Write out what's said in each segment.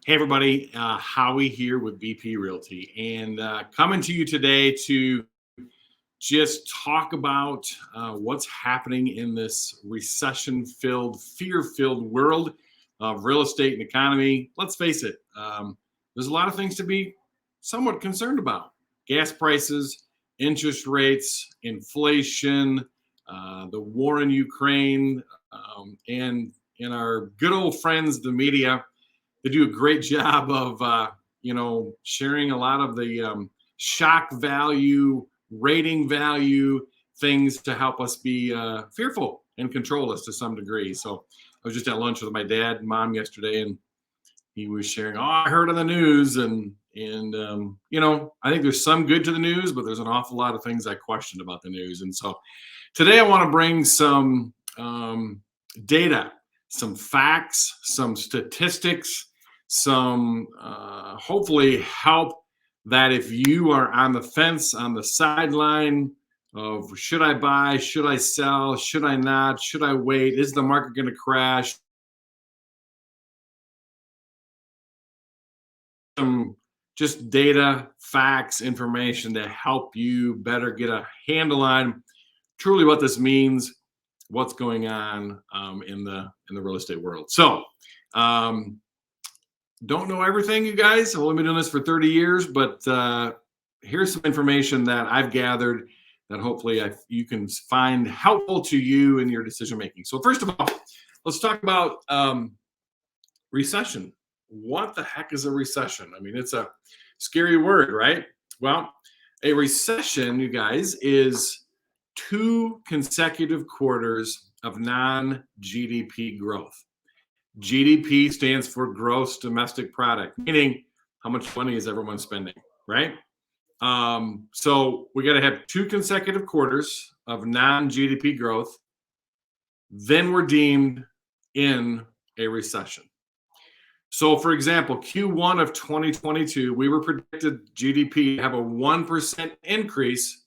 Hey everybody, Howie here with BP Realty, and coming to you today to just talk about what's happening in this recession-filled, fear-filled world of real estate and economy. Let's face it, there's a lot of things to be somewhat concerned about: gas prices, interest rates, inflation, the war in Ukraine, and in our good old friends, the media. They do a great job of sharing a lot of the shock value, rating value things to help us be fearful and control us to some degree. So I was just at lunch with my dad and mom yesterday, and he was sharing, "Oh, I heard on the news," and I think there's some good to the news, but there's an awful lot of things I questioned about the news. And so today I want to bring some data, some facts, some statistics, some hopefully help that if you are on the fence, on the sideline of should I buy, should I sell, should I not, should I wait, is the market going to crash? Some just data, facts, information to help you better get a handle on truly what this means, what's going on in the real estate world. So don't know everything, you guys. I've only been doing this for 30 years, but here's some information that I've gathered that hopefully you can find helpful to you in your decision making. So first of all, let's talk about recession. What the heck is a recession? I mean, it's a scary word, right? Well, a recession, you guys, is 2 consecutive quarters of non-GDP growth. GDP stands for gross domestic product, meaning how much money is everyone spending, right? So we got to have 2 consecutive quarters of non-GDP growth. Then we're deemed in a recession. So, for example, Q1 of 2022, we were predicted GDP to have a 1% increase,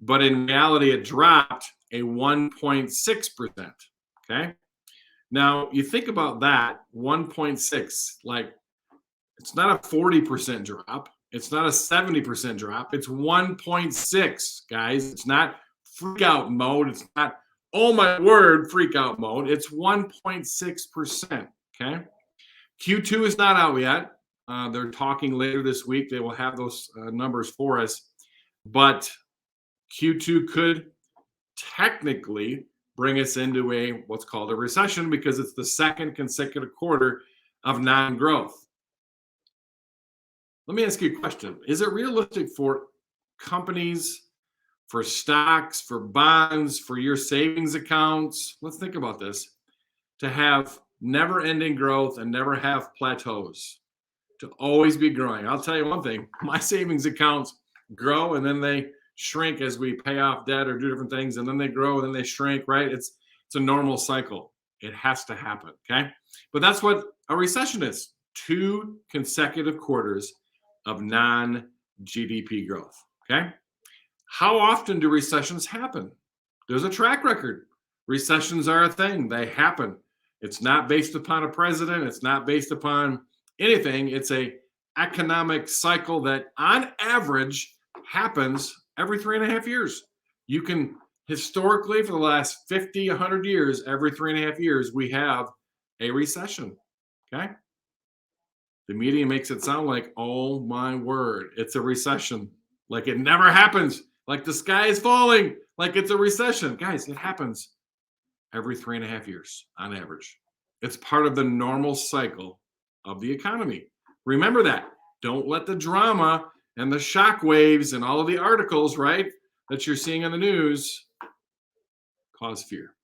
but in reality, it dropped a 1.6%. Okay. Now, you think about that 1.6, like it's not a 40% drop. It's not a 70% drop. It's 1.6, guys. It's not freak out mode. It's not, oh my word, freak out mode. It's 1.6%. Okay. Q2 is not out yet. They're talking later this week. They will have those numbers for us. But Q2 could technically bring us into what's called a recession because it's the second consecutive quarter of non-growth. Let me ask you a question. Is it realistic for companies, for stocks, for bonds, for your savings accounts? Let's think about this. To have never-ending growth and never have plateaus, to always be growing. I'll tell you one thing, my savings accounts grow and then they shrink as we pay off debt or do different things, and then they grow and then they shrink, right? It's a normal cycle. It has to happen, okay? But that's what a recession is. 2 consecutive quarters of non-GDP growth, okay? How often do recessions happen? There's a track record. Recessions are a thing. They happen. It's not based upon a president. It's not based upon anything. It's a economic cycle that on average happens every 3.5 years. You can historically, for the last 50, 100 years, every 3.5 years, we have a recession, okay? The media makes it sound like, oh my word, it's a recession. Like it never happens. Like the sky is falling. Like it's a recession. Guys, it happens every 3.5 years on average. It's part of the normal cycle of the economy. Remember that. Don't let the drama and the shock waves and all of the articles, right, that you're seeing on the news cause fear.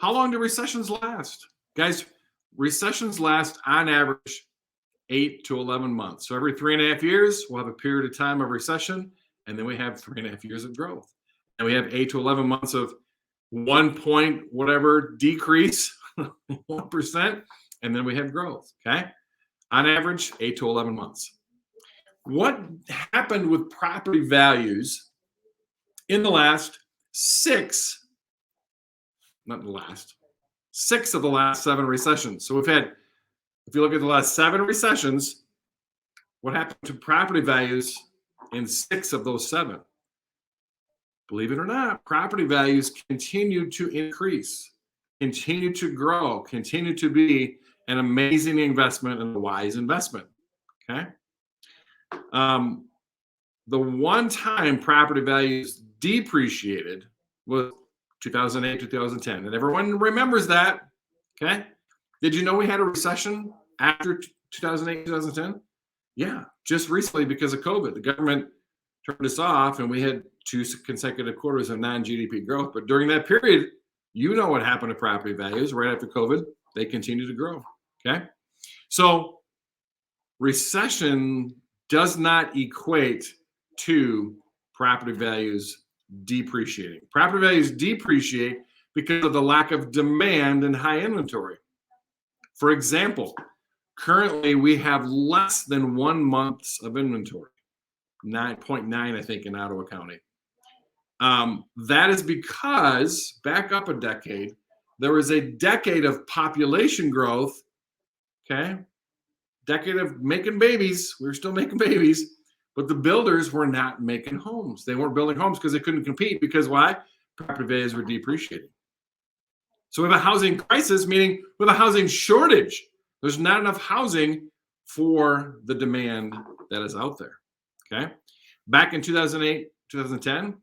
How long do recessions last? Guys, recessions last on average 8 to 11 months. So every 3.5 years, we'll have a period of time of recession, and then we have 3.5 years of growth. And we have 8 to 11 months of 1 point whatever decrease, 1%, and then we have growth, okay? On average, 8 to 11 months. What happened with property values in the last 6 of the last 7 recessions? So we've had If you look at the last 7 recessions, what happened to property values in 6 of those 7? Believe it or not, property values continue to increase, continue to grow, continue to be an amazing investment and a wise investment. Okay. The one time property values depreciated was 2008, 2010. And everyone remembers that. Okay. Did you know we had a recession after 2008, 2010? Yeah, just recently because of COVID. The government turned us off and we had 2 consecutive quarters of non-GDP growth. But during that period, you know what happened to property values right after COVID. They continue to grow. Okay. So recession does not equate to property values depreciating. Property values depreciate because of the lack of demand and high inventory. For example, currently we have less than 1 month's of inventory, 9.9, I think, in Ottawa County. That is because, back up a decade, there was a decade of population growth, okay? Decade of making babies. We were still making babies, but the builders were not making homes. They weren't building homes because they couldn't compete. Because why? Property values were depreciating. So we have a housing crisis, meaning we have a housing shortage. There's not enough housing for the demand that is out there, okay? Back in 2008, 2010,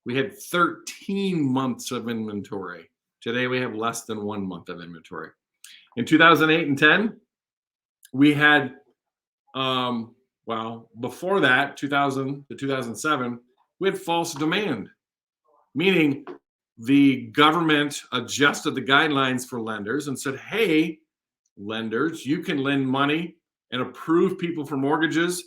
we had 13 months of inventory. Today, we have less than 1 month of inventory. In 2008 and 10, we had, before that, 2000 to 2007, we had false demand, meaning the government adjusted the guidelines for lenders and said, hey, lenders, you can lend money and approve people for mortgages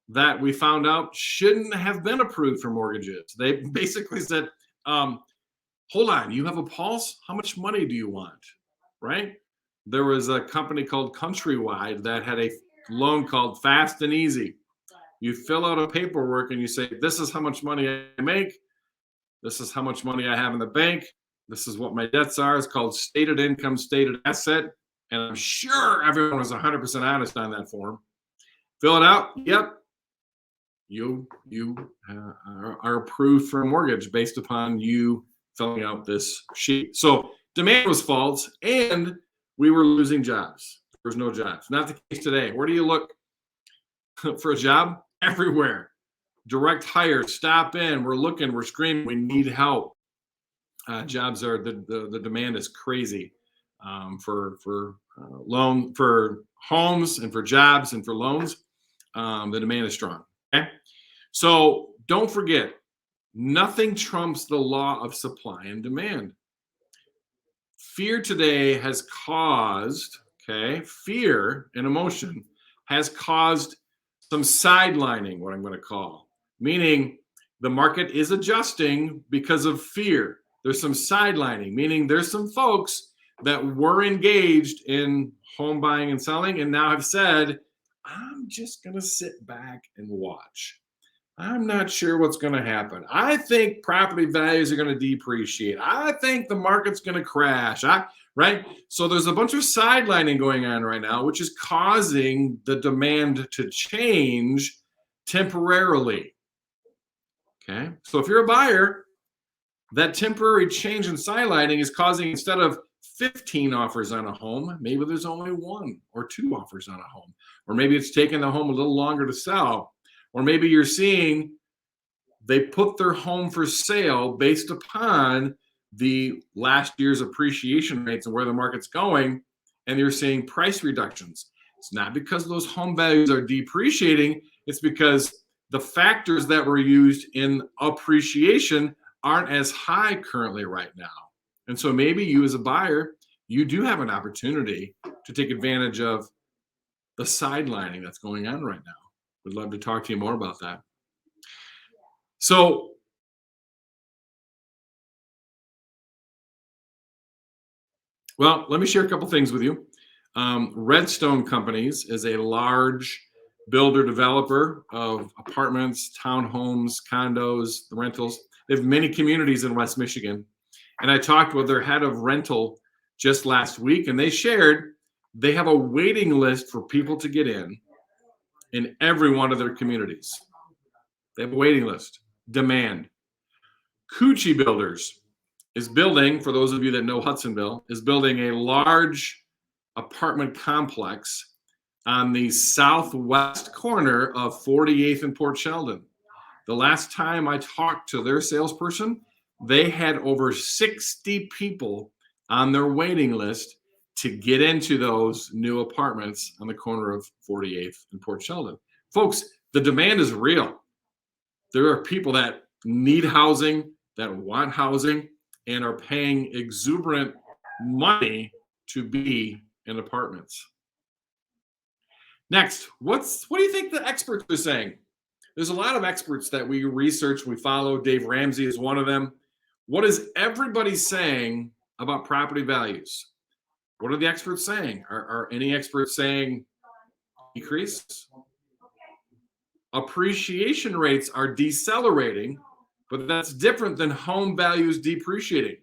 that we found out shouldn't have been approved for mortgages. They basically said, hold on, you have a pulse? How much money do you want, right? There was a company called Countrywide that had a loan called Fast and Easy. You fill out a paperwork and you say, this is how much money I make. This is how much money I have in the bank. This is what my debts are. It's called stated income, stated asset. And I'm sure everyone was 100% honest on that form. Fill it out. Yep. You are approved for a mortgage based upon you filling out this sheet. So demand was false and we were losing jobs. There was no jobs. Not the case today. Where do you look for a job? Everywhere. Direct hire, stop in. We're looking, we're screaming, we need help. Jobs are, the demand is crazy for homes and for jobs and for loans. The demand is strong. Okay. So don't forget, nothing trumps the law of supply and demand. Fear today has caused, fear and emotion has caused some sidelining, what I'm going to call, meaning the market is adjusting because of fear. There's some sidelining, meaning there's some folks that were engaged in home buying and selling and now have said, I'm just going to sit back and watch. I'm not sure what's going to happen. I think property values are going to depreciate. I think the market's going to crash. Right? So there's a bunch of sidelining going on right now, which is causing the demand to change temporarily. Okay. So if you're a buyer, that temporary change in sidelining is causing, instead of 15 offers on a home, maybe there's only 1 or 2 offers on a home. Or maybe it's taking the home a little longer to sell. Or maybe you're seeing they put their home for sale based upon the last year's appreciation rates and where the market's going, and you're seeing price reductions. It's not because those home values are depreciating. It's because the factors that were used in appreciation aren't as high currently right now. And so maybe you as a buyer, you do have an opportunity to take advantage of the sidelining that's going on right now. We'd love to talk to you more about that. So let me share a couple things with you. Redstone Companies is a large builder developer of apartments, townhomes, condos, the rentals. They have many communities in West Michigan. And I talked with their head of rental just last week, and they shared They have a waiting list for people to get in every one of their communities. They have a waiting list. Demand. Coochie Builders is building, for those of you that know Hudsonville, is building a large apartment complex on the southwest corner of 48th and Port Sheldon. The last time I talked to their salesperson, they had over 60 people on their waiting list to get into those new apartments on the corner of 48th and Port Sheldon. Folks, the demand is real. There are people that need housing, that want housing, and are paying exuberant money to be in apartments. Next, what do you think the experts are saying? There's a lot of experts that we research, we follow. Dave Ramsey is one of them. What is everybody saying about property values? What are the experts saying? Are any experts saying decrease? Appreciation rates are decelerating, but that's different than home values depreciating.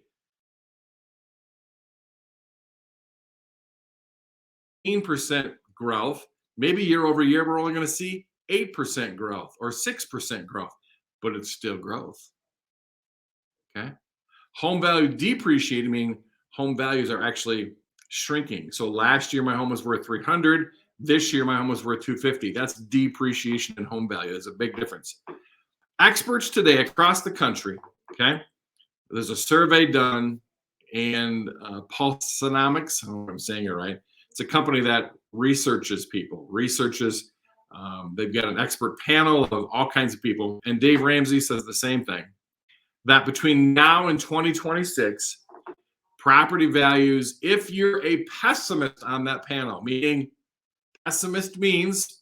15% growth, maybe year over year, we're only going to see 8% growth or 6% growth, but it's still growth. Okay. Home value depreciating, meaning home values are actually shrinking. So last year my home was worth 300. This year my home was worth 250. That's depreciation in home value. There's a big difference. Experts today across the country, okay, there's a survey done, and Pulsonomics, I don't know if I'm saying it right. It's a company that researches people, they've got an expert panel of all kinds of people. And Dave Ramsey says the same thing, that between now and 2026, property values, if you're a pessimist on that panel, meaning pessimist means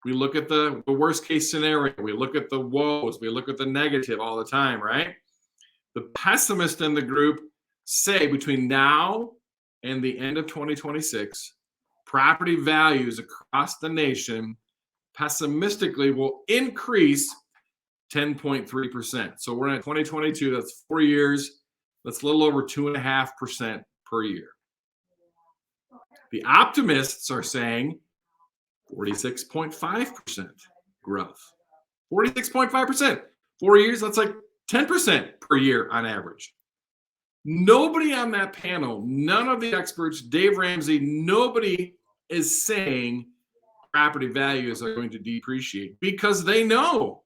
we look at the worst case scenario, we look at the woes, we look at the negative all the time, right? The pessimists in the group say between now and the end of 2026, property values across the nation pessimistically will increase 10.3%. So we're in 2022, that's 4 years, that's a little over 2.5% per year. The optimists are saying 46.5% growth. 46.5%. 4 years, that's like 10% per year on average. Nobody on that panel, none of the experts, Dave Ramsey, nobody is saying property values are going to depreciate because they know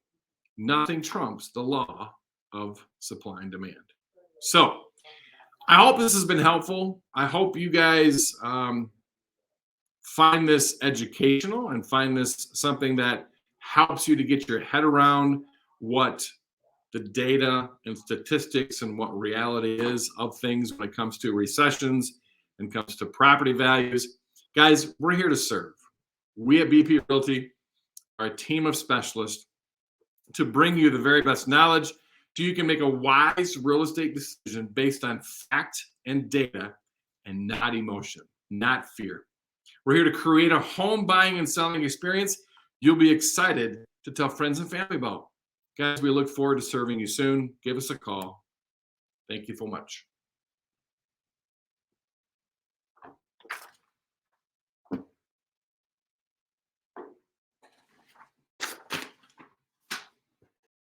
nothing trumps the law of supply and demand. So I hope this has been helpful. I hope you guys find this educational and find this something that helps you to get your head around what the data and statistics and what reality is of things when it comes to recessions and comes to property values. Guys, we're here to serve. We at BP Realty are a team of specialists to bring you the very best knowledge so you can make a wise real estate decision based on fact and data and not emotion, not fear. We're here to create a home buying and selling experience you'll be excited to tell friends and family about. Guys, we look forward to serving you soon. Give us a call. Thank you so much.